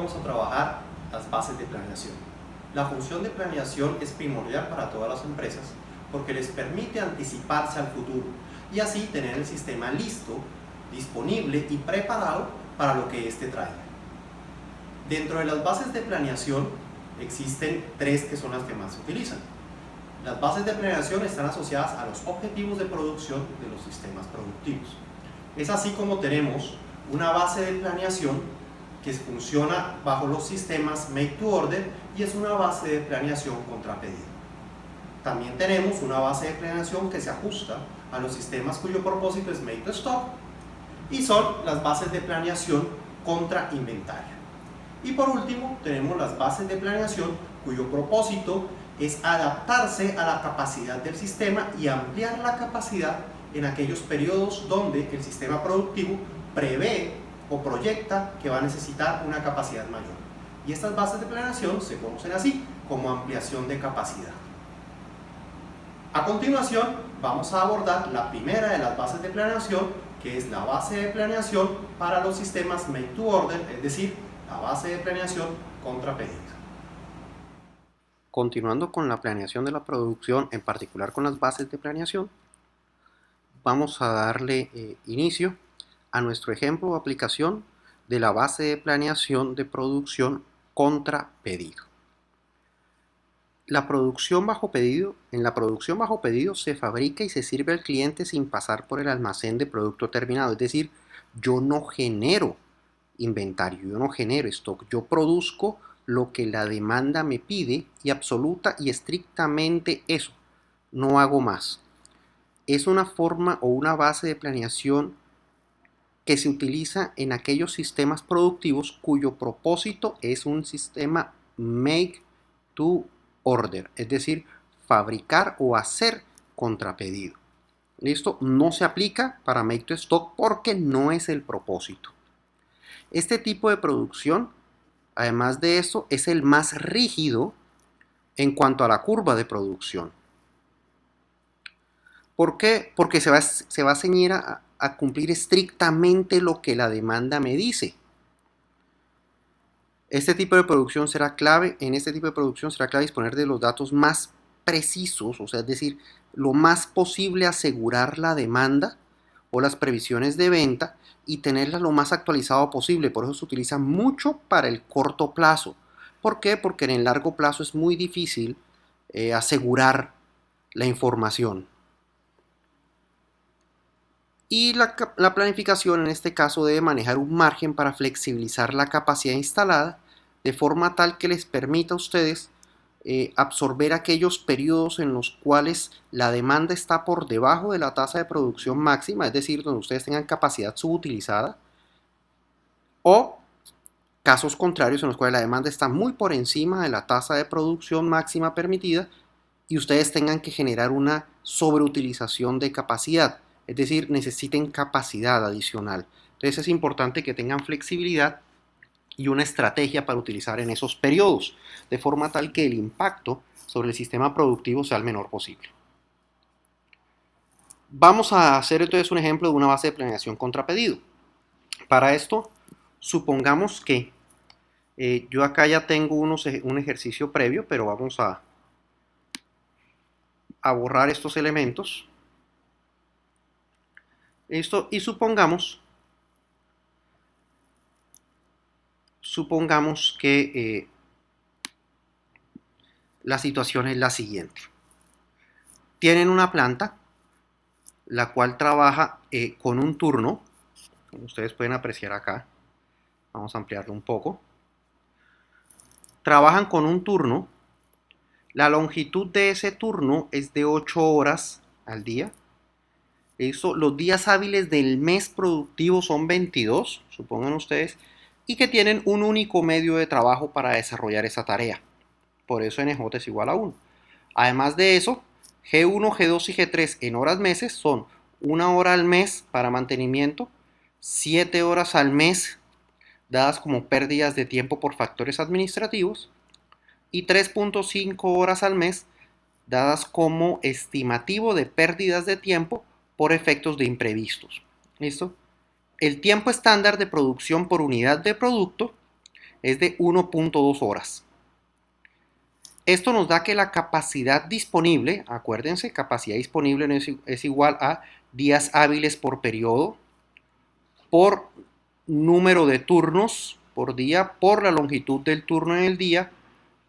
vamos a trabajar las bases de planeación. La función de planeación es primordial para todas las empresas porque les permite anticiparse al futuro y así tener el sistema listo, disponible y preparado para lo que éste traiga. Dentro de las bases de planeación existen tres que son las que más se utilizan. Las bases de planeación están asociadas a los objetivos de producción de los sistemas productivos. Es así como tenemos una base de planeación que funciona bajo los sistemas Make to Order y es una base de planeación contra pedido. También tenemos una base de planeación que se ajusta a los sistemas cuyo propósito es Make to Stock y son las bases de planeación contra inventario. Y por último tenemos las bases de planeación cuyo propósito es adaptarse a la capacidad del sistema y ampliar la capacidad en aquellos periodos donde el sistema productivo prevé o proyecta que va a necesitar una capacidad mayor. Y estas bases de planeación se conocen así como ampliación de capacidad. A continuación vamos a abordar la primera de las bases de planeación, que es la base de planeación para los sistemas Make to Order, es decir, la base de planeación contra pedido. Continuando con la planeación de la producción, en particular con las bases de planeación, vamos a darle inicio a nuestro ejemplo o aplicación de la base de planeación de producción contra pedido. La producción bajo pedido, en la producción bajo pedido se fabrica y se sirve al cliente sin pasar por el almacén de producto terminado, es decir, yo no genero inventario, yo no genero stock, yo produzco lo que la demanda me pide y absoluta y estrictamente eso, no hago más. Es una forma o una base de planeación que se utiliza en aquellos sistemas productivos cuyo propósito es un sistema Make to Order, es decir, fabricar o hacer contra pedido. ¿Listo? No se aplica para Make to Stock porque no es el propósito. Este tipo de producción, además de eso, es el más rígido en cuanto a la curva de producción. ¿Por qué? Porque se va a ceñir a cumplir estrictamente lo que la demanda me dice. Este tipo de producción será clave, en este tipo de producción será clave disponer de los datos más precisos, o sea, es decir, lo más posible asegurar la demanda o las previsiones de venta y tenerlas lo más actualizado posible. Por eso se utiliza mucho para el corto plazo. ¿Por qué? Porque en el largo plazo es muy difícil asegurar la información. Y la planificación en este caso debe manejar un margen para flexibilizar la capacidad instalada de forma tal que les permita a ustedes absorber aquellos periodos en los cuales la demanda está por debajo de la tasa de producción máxima, es decir, donde ustedes tengan capacidad subutilizada, o casos contrarios en los cuales la demanda está muy por encima de la tasa de producción máxima permitida y ustedes tengan que generar una sobreutilización de capacidad. Es decir, necesiten capacidad adicional. Entonces es importante que tengan flexibilidad y una estrategia para utilizar en esos periodos, de forma tal que el impacto sobre el sistema productivo sea el menor posible. Vamos a hacer entonces un ejemplo de una base de planeación contra pedido. Para esto, supongamos que yo acá ya tengo un ejercicio previo, pero vamos a borrar estos elementos. Listo, y supongamos que la situación es la siguiente. Tienen una planta, la cual trabaja con un turno, como ustedes pueden apreciar acá. Vamos a ampliarlo un poco. Trabajan con un turno. La longitud de ese turno es de 8 horas al día. Eso, los días hábiles del mes productivo son 22, supongan ustedes, y que tienen un único medio de trabajo para desarrollar esa tarea. Por eso NJ es igual a 1. Además de eso, G1, G2 y G3 en horas meses son 1 hora al mes para mantenimiento, 7 horas al mes dadas como pérdidas de tiempo por factores administrativos y 3.5 horas al mes dadas como estimativo de pérdidas de tiempo por efectos de imprevistos. ¿Listo? El tiempo estándar de producción por unidad de producto es de 1.2 horas. Esto nos da que la capacidad disponible, acuérdense, capacidad disponible es igual a días hábiles por periodo, por número de turnos por día, por la longitud del turno en el día,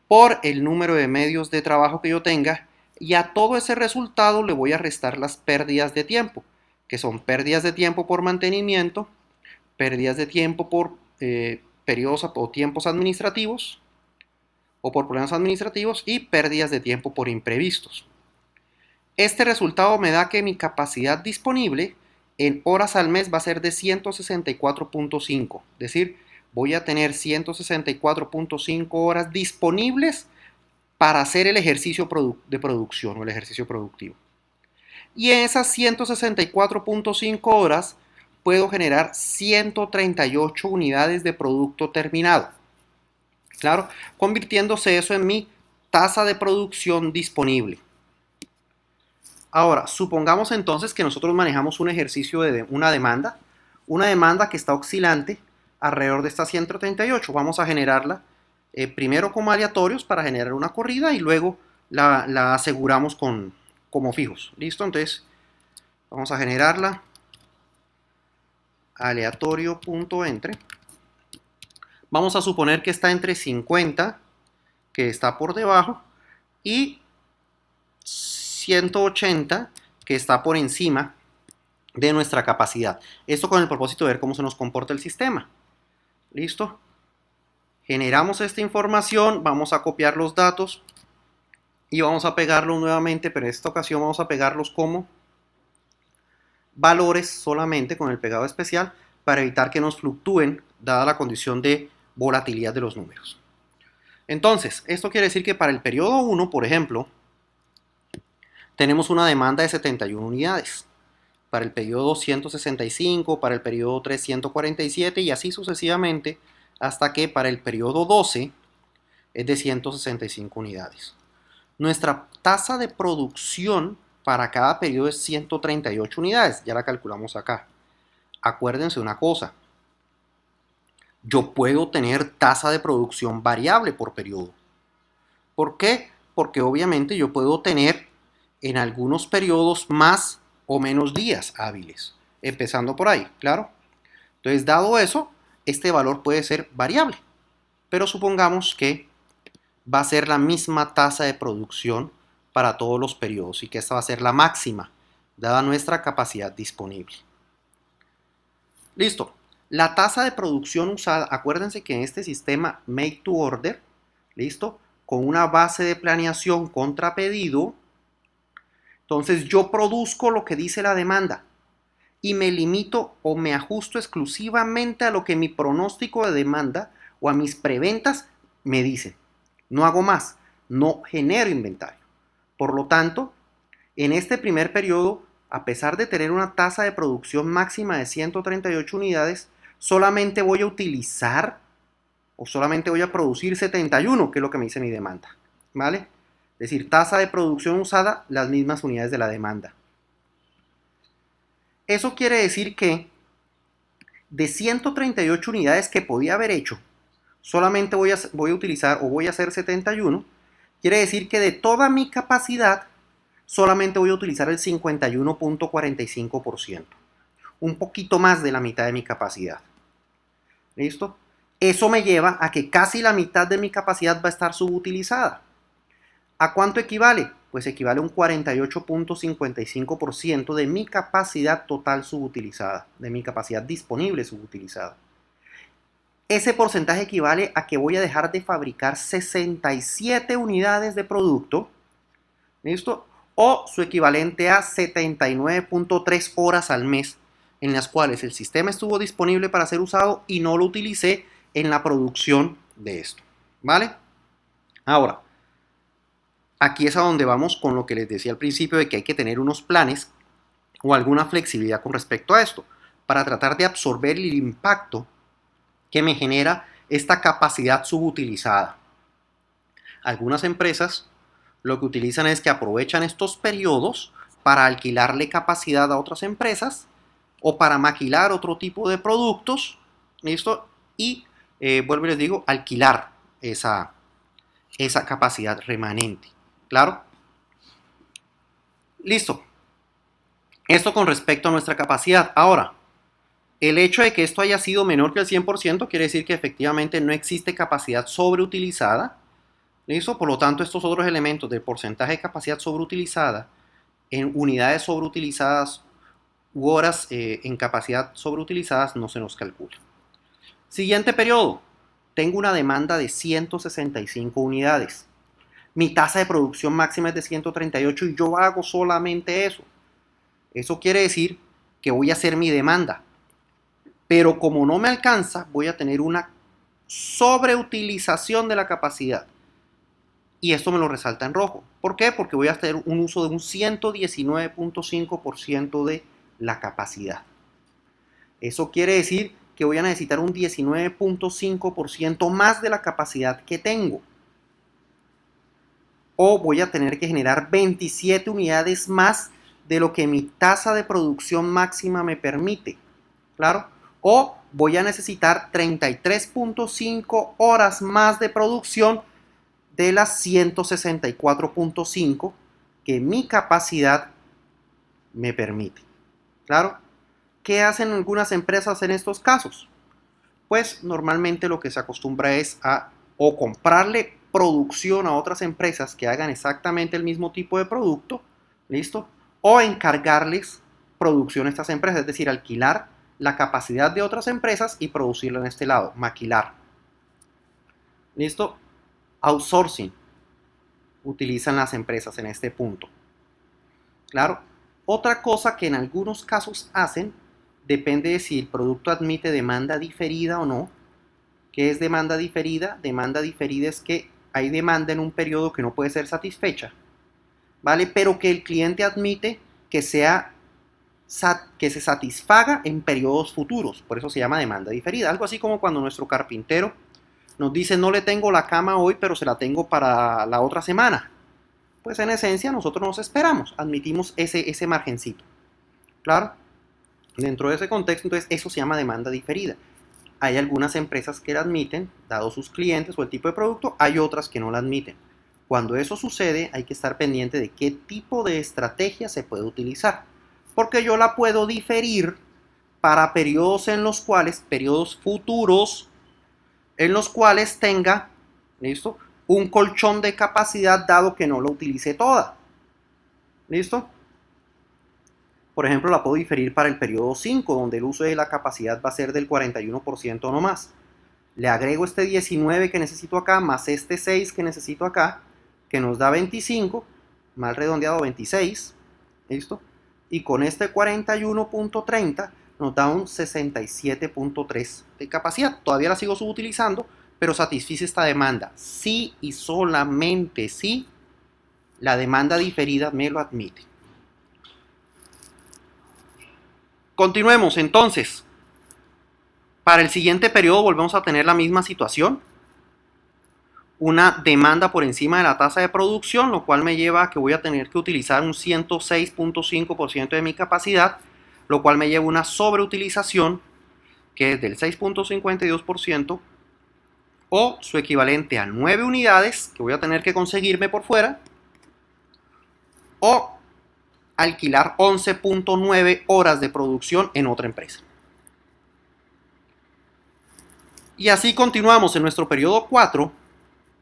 por el número de medios de trabajo que yo tenga, y a todo ese resultado le voy a restar las pérdidas de tiempo, que son pérdidas de tiempo por mantenimiento, pérdidas de tiempo por periodos o tiempos administrativos, o por problemas administrativos, y pérdidas de tiempo por imprevistos. Este resultado me da que mi capacidad disponible en horas al mes va a ser de 164.5, es decir, voy a tener 164.5 horas disponibles para hacer el ejercicio de producción o el ejercicio productivo. Y en esas 164.5 horas puedo generar 138 unidades de producto terminado. Claro, convirtiéndose eso en mi tasa de producción disponible. Ahora, supongamos entonces que nosotros manejamos un ejercicio de una demanda que está oscilante alrededor de esta 138. Vamos a generarla primero como aleatorios para generar una corrida y luego la aseguramos como fijos. ¿Listo? Entonces, vamos a generarla aleatorio.entre. Vamos a suponer que está entre 50, que está por debajo, y 180, que está por encima de nuestra capacidad. Esto con el propósito de ver cómo se nos comporta el sistema. ¿Listo? Generamos esta información, vamos a copiar los datos y vamos a pegarlos nuevamente, pero en esta ocasión vamos a pegarlos como valores solamente con el pegado especial para evitar que nos fluctúen dada la condición de volatilidad de los números. Entonces, esto quiere decir que para el periodo 1, por ejemplo, tenemos una demanda de 71 unidades. Para el periodo 2, 165, para el periodo 3, 147 y así sucesivamente hasta que para el periodo 12 es de 165 unidades. Nuestra tasa de producción para cada periodo es 138 unidades, ya la calculamos acá. Acuérdense una cosa, yo puedo tener tasa de producción variable por periodo. ¿Por qué? Porque obviamente yo puedo tener en algunos periodos más o menos días hábiles, empezando por ahí, ¿claro? Entonces, dado eso, este valor puede ser variable, pero supongamos que va a ser la misma tasa de producción para todos los periodos y que esta va a ser la máxima, dada nuestra capacidad disponible. Listo. La tasa de producción usada, acuérdense que en este sistema Make to Order, listo, con una base de planeación contra pedido, entonces yo produzco lo que dice la demanda y me limito o me ajusto exclusivamente a lo que mi pronóstico de demanda o a mis preventas me dicen. No hago más, no genero inventario. Por lo tanto, en este primer periodo, a pesar de tener una tasa de producción máxima de 138 unidades, solamente voy a utilizar o solamente voy a producir 71, que es lo que me dice mi demanda, ¿vale? Es decir, tasa de producción usada, las mismas unidades de la demanda. Eso quiere decir que de 138 unidades que podía haber hecho, solamente voy a utilizar o voy a hacer 71, quiere decir que de toda mi capacidad, solamente voy a utilizar el 51.45%, un poquito más de la mitad de mi capacidad. ¿Listo? Eso me lleva a que casi la mitad de mi capacidad va a estar subutilizada. ¿A cuánto equivale? Pues equivale a un 48.55% de mi capacidad total subutilizada, de mi capacidad disponible subutilizada. Ese porcentaje equivale a que voy a dejar de fabricar 67 unidades de producto, ¿listo? O su equivalente a 79.3 horas al mes, en las cuales el sistema estuvo disponible para ser usado y no lo utilicé en la producción de esto, ¿vale? Ahora, aquí es a donde vamos con lo que les decía al principio de que hay que tener unos planes o alguna flexibilidad con respecto a esto para tratar de absorber el impacto que me genera esta capacidad subutilizada. Algunas empresas lo que utilizan es que aprovechan estos periodos para alquilarle capacidad a otras empresas o para maquilar otro tipo de productos, ¿listo? Y vuelvo y les digo, alquilar esa capacidad remanente. ¿Claro? Listo. Esto con respecto a nuestra capacidad. Ahora, el hecho de que esto haya sido menor que el 100% quiere decir que efectivamente no existe capacidad sobreutilizada. ¿Listo? Por lo tanto, estos otros elementos del porcentaje de capacidad sobreutilizada en unidades sobreutilizadas u horas en capacidad sobreutilizadas no se nos calcula. Siguiente periodo. Tengo una demanda de 165 unidades. Mi tasa de producción máxima es de 138 y yo hago solamente eso. Eso quiere decir que voy a hacer mi demanda. Pero como no me alcanza, voy a tener una sobreutilización de la capacidad. Y esto me lo resalta en rojo. ¿Por qué? Porque voy a hacer un uso de un 119.5% de la capacidad. Eso quiere decir que voy a necesitar un 19.5% más de la capacidad que tengo. O voy a tener que generar 27 unidades más de lo que mi tasa de producción máxima me permite. ¿Claro? O voy a necesitar 33.5 horas más de producción de las 164.5 que mi capacidad me permite. ¿Claro? ¿Qué hacen algunas empresas en estos casos? Pues normalmente lo que se acostumbra es a o comprarle producción a otras empresas que hagan exactamente el mismo tipo de producto, ¿listo? O encargarles producción a estas empresas, es decir, alquilar la capacidad de otras empresas y producirla en este lado, maquilar. ¿Listo? Outsourcing utilizan las empresas en este punto. Claro. Otra cosa que en algunos casos hacen, depende de si el producto admite demanda diferida o no. ¿Qué es demanda diferida? Demanda diferida es que hay demanda en un periodo que no puede ser satisfecha, ¿vale? Pero que el cliente admite que se satisfaga en periodos futuros. Por eso se llama demanda diferida. Algo así como cuando nuestro carpintero nos dice no le tengo la cama hoy, pero se la tengo para la otra semana. Pues en esencia nosotros nos esperamos, admitimos ese margencito. ¿Claro? Dentro de ese contexto, entonces eso se llama demanda diferida. Hay algunas empresas que la admiten, dado sus clientes o el tipo de producto, hay otras que no la admiten. Cuando eso sucede, hay que estar pendiente de qué tipo de estrategia se puede utilizar. Porque yo la puedo diferir para periodos en los cuales, periodos futuros, en los cuales tenga, ¿listo? Un colchón de capacidad dado que no lo utilice toda. ¿Listo? Por ejemplo, la puedo diferir para el periodo 5, donde el uso de la capacidad va a ser del 41% no más. Le agrego este 19 que necesito acá, más este 6 que necesito acá, que nos da 25, mal redondeado 26, ¿listo? Y con este 41.30 nos da un 67.3 de capacidad. Todavía la sigo subutilizando, pero satisfice esta demanda. Sí y solamente si la demanda diferida me lo admite. Continuemos entonces. Para el siguiente periodo volvemos a tener la misma situación. Una demanda por encima de la tasa de producción, lo cual me lleva a que voy a tener que utilizar un 106.5% de mi capacidad, lo cual me lleva a una sobreutilización que es del 6.52% o su equivalente a 9 unidades que voy a tener que conseguirme por fuera o alquilar 11.9 horas de producción en otra empresa. Y así continuamos en nuestro periodo 4.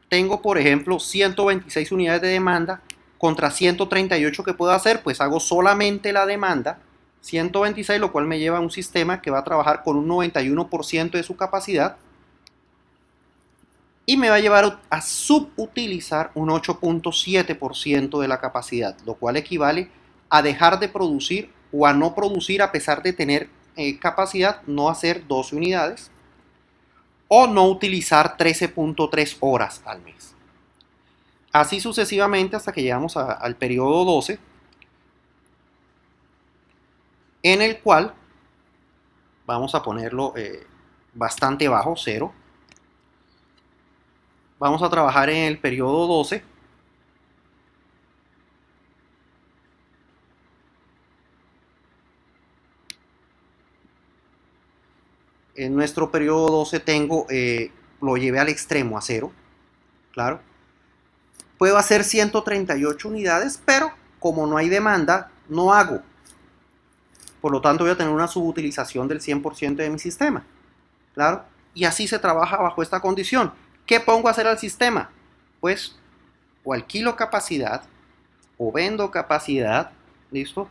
Tengo, por ejemplo, 126 unidades de demanda contra 138 que puedo hacer, pues hago solamente la demanda, 126, lo cual me lleva a un sistema que va a trabajar con un 91% de su capacidad y me va a llevar a subutilizar un 8.7% de la capacidad, lo cual equivale a dejar de producir o a no producir a pesar de tener capacidad, no hacer 12 unidades o no utilizar 13.3 horas al mes. Así sucesivamente hasta que llegamos al periodo 12, en el cual vamos a ponerlo bastante bajo, 0. Vamos a trabajar en el periodo 12. en nuestro periodo 12 tengo, lo llevé al extremo a 0, claro. Puedo hacer 138 unidades, pero como no hay demanda, no hago. Por lo tanto, voy a tener una subutilización del 100% de mi sistema, claro. Y así se trabaja bajo esta condición. ¿Qué pongo a hacer al sistema? Pues, o alquilo capacidad, o vendo capacidad, ¿listo?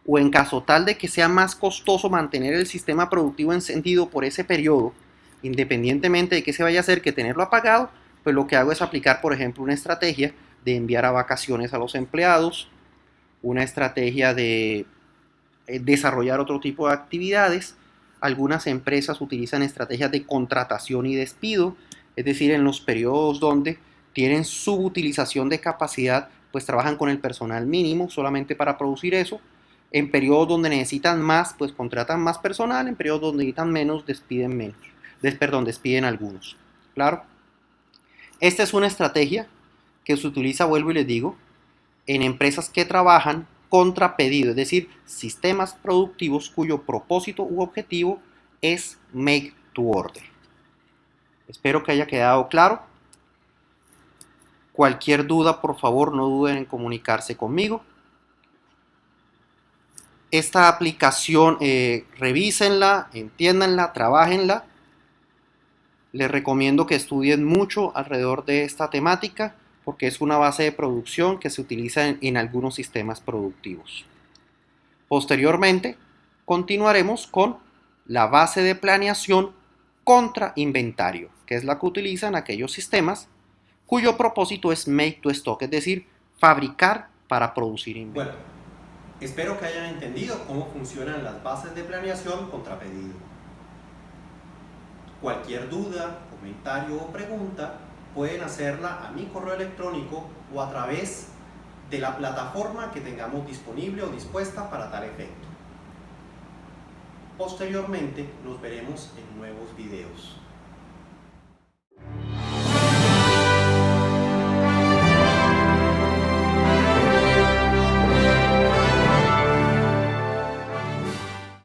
O en caso tal de que sea más costoso mantener el sistema productivo encendido por ese periodo, independientemente de qué se vaya a hacer que tenerlo apagado, pues lo que hago es aplicar, por ejemplo, una estrategia de enviar a vacaciones a los empleados, una estrategia de desarrollar otro tipo de actividades. Algunas empresas utilizan estrategias de contratación y despido, es decir, en los periodos donde tienen subutilización de capacidad, pues trabajan con el personal mínimo solamente para producir eso. En periodos donde necesitan más, pues contratan más personal. En periodos donde necesitan menos, despiden menos. Despiden algunos. Claro. Esta es una estrategia que se utiliza, vuelvo y les digo, en empresas que trabajan contra pedido, es decir, sistemas productivos cuyo propósito u objetivo es make to order. Espero que haya quedado claro. Cualquier duda, por favor, no duden en comunicarse conmigo. Esta aplicación, revísenla, entiéndanla, trabajenla. Les recomiendo que estudien mucho alrededor de esta temática porque es una base de producción que se utiliza en algunos sistemas productivos. Posteriormente, continuaremos con la base de planeación contra inventario, que es la que utilizan aquellos sistemas cuyo propósito es make to stock, es decir, fabricar para producir inventario. Bueno, espero que hayan entendido cómo funcionan las bases de planeación contra pedido. Cualquier duda, comentario o pregunta pueden hacerla a mi correo electrónico o a través de la plataforma que tengamos disponible o dispuesta para tal efecto. Posteriormente nos veremos en nuevos videos.